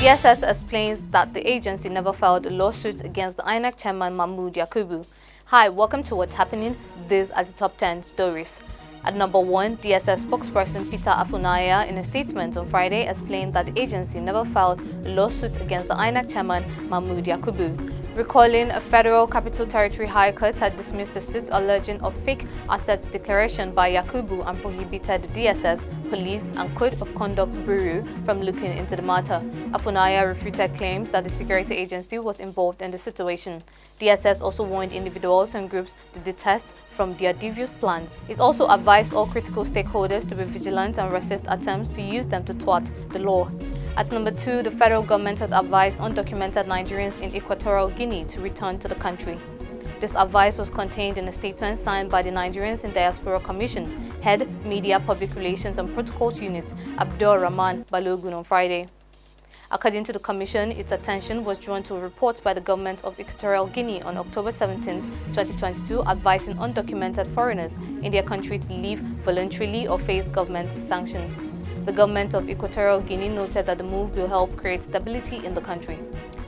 DSS explains that the agency never filed a lawsuit against the INEC chairman Mahmood Yakubu. Hi, welcome to What's Happening. These are the top 10 stories. At number 1, DSS spokesperson Peter Afunaya, in a statement on Friday, explained that the agency never filed a lawsuit against the INEC chairman Mahmood Yakubu. Recalling a Federal Capital Territory High Court had dismissed a suit alleging of fake assets declaration by Yakubu and prohibited the DSS, Police and Code of Conduct Bureau from looking into the matter. Afunaya refuted claims that the security agency was involved in the situation. DSS also warned individuals and groups to detest from their devious plans. It also advised all critical stakeholders to be vigilant and resist attempts to use them to thwart the law. At number 2, the federal government had advised undocumented Nigerians in Equatorial Guinea to return to the country. This advice was contained in a statement signed by the Nigerians in Diaspora Commission, Head Media Public Relations and Protocols Unit, Abdul Rahman Balogun on Friday. According to the Commission, its attention was drawn to a report by the government of Equatorial Guinea on October 17, 2022, advising undocumented foreigners in their country to leave voluntarily or face government sanction. The government of Equatorial Guinea noted that the move will help create stability in the country.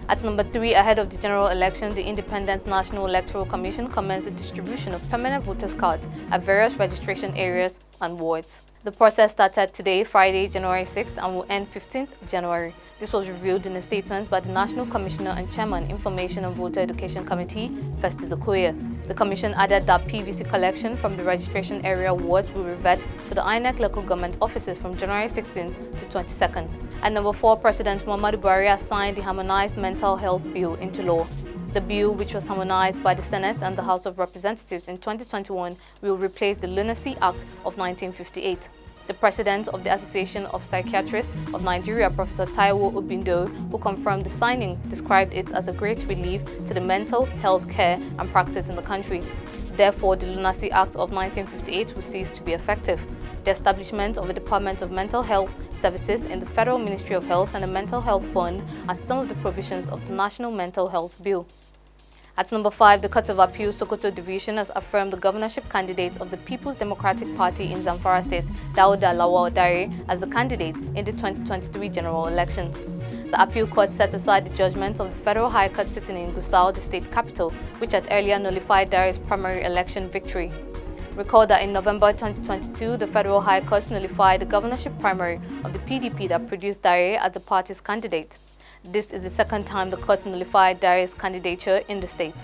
At number 3, ahead of the general election, the Independent National Electoral Commission commenced the distribution of permanent voters' cards at various registration areas and wards. The process started today, Friday, January 6th, and will end 15th January. This was revealed in a statement by the National Commissioner and Chairman, Information and Voter Education Committee, Festus Okoye. The Commission added that PVC collection from the registration area wards will revert to the INEC local government offices from January 16th to 22nd. At number 4, President Muhammadu Buhari has signed the Harmonized Mental Health Bill into law. The bill, which was harmonized by the Senate and the House of Representatives in 2021, will replace the Lunacy Act of 1958. The president of the Association of Psychiatrists of Nigeria, Professor Taiwo Obindo, who confirmed the signing, described it as a great relief to the mental health care and practice in the country. Therefore, the Lunacy Act of 1958 will cease to be effective. The establishment of a Department of Mental Health Services in the Federal Ministry of Health and a Mental Health Fund are some of the provisions of the National Mental Health Bill. At number 5, the Court of Appeal Sokoto Division has affirmed the governorship candidate of the People's Democratic Party in Zamfara State, Dauda Lawal Dare, as the candidate in the 2023 general elections. The appeal court set aside the judgment of the Federal High Court sitting in Gusau, the state capital, which had earlier nullified Dare's primary election victory. Recall that in November 2022, the Federal High Court nullified the governorship primary of the PDP that produced Dare as the party's candidate. This is the second time the court nullified Dare's candidature in the state.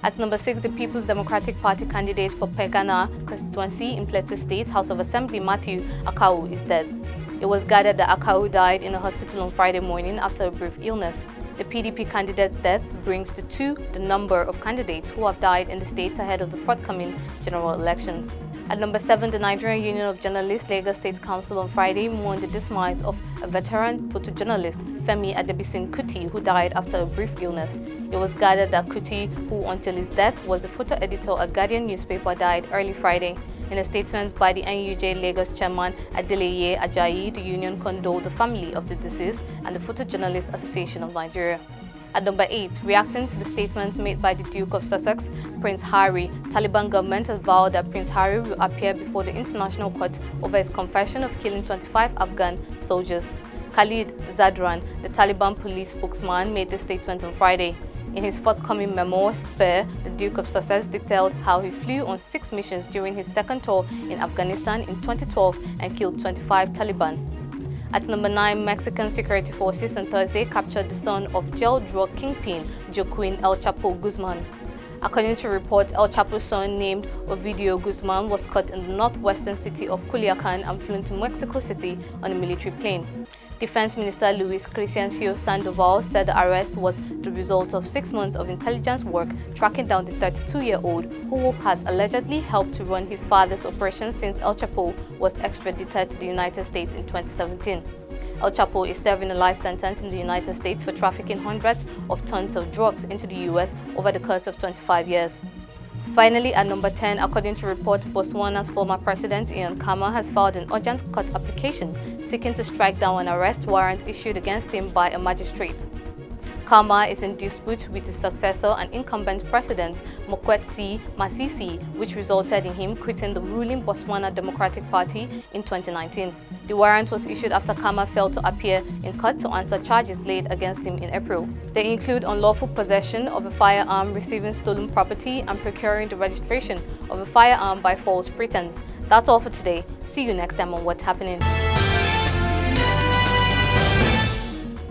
At number 6, the People's Democratic Party candidate for Pegana constituency in Plateau State House of Assembly, Matthew Akau, is dead. It was gathered that Akau died in a hospital on Friday morning after a brief illness. The PDP candidate's death brings to 2 the number of candidates who have died in the state ahead of the forthcoming general elections. At number 7, the Nigerian Union of Journalists Lagos State Council on Friday mourned the demise of a veteran photojournalist, Femi Adebisin Kuti, who died after a brief illness. It was gathered that Kuti, who until his death was the photo editor at Guardian newspaper, died early Friday. In a statement by the NUJ Lagos chairman Adeleye Ajayi, the union condoled the family of the deceased and the Photojournalists Association of Nigeria. At number 8, reacting to the statements made by the Duke of Sussex, Prince Harry, Taliban government has vowed that Prince Harry will appear before the International Court over his confession of killing 25 Afghan soldiers. Khalid Zadran, the Taliban police spokesman, made this statement on Friday. In his forthcoming memoir, Spare, the Duke of Sussex detailed how he flew on 6 missions during his second tour in Afghanistan in 2012 and killed 25 Taliban. At number 9, Mexican security forces on Thursday captured the son of jail drug kingpin Joaquin El Chapo Guzman. According to reports, El Chapos Son, named Ovidio Guzman, was caught in the northwestern city of Culiacan and flown to Mexico City on a military plane. Defense Minister Luis Crescencio Sandoval said the arrest was the result of 6 months of intelligence work tracking down the 32-year-old who has allegedly helped to run his father's operation since El Chapo was extradited to the United States in 2017. El Chapo is serving a life sentence in the United States for trafficking hundreds of tons of drugs into the U.S. over the course of 25 years. Finally, at number 10, according to reports, Botswana's former president Ian Khama has filed an urgent court application seeking to strike down an arrest warrant issued against him by a magistrate. Khama is in dispute with his successor and incumbent president Mokwetsi Masisi, which resulted in him quitting the ruling Botswana Democratic Party in 2019. The warrant was issued after Kama failed to appear in court to answer charges laid against him in April. They include unlawful possession of a firearm, receiving stolen property, and procuring the registration of a firearm by false pretense. That's all for today. See you next time on What's Happening.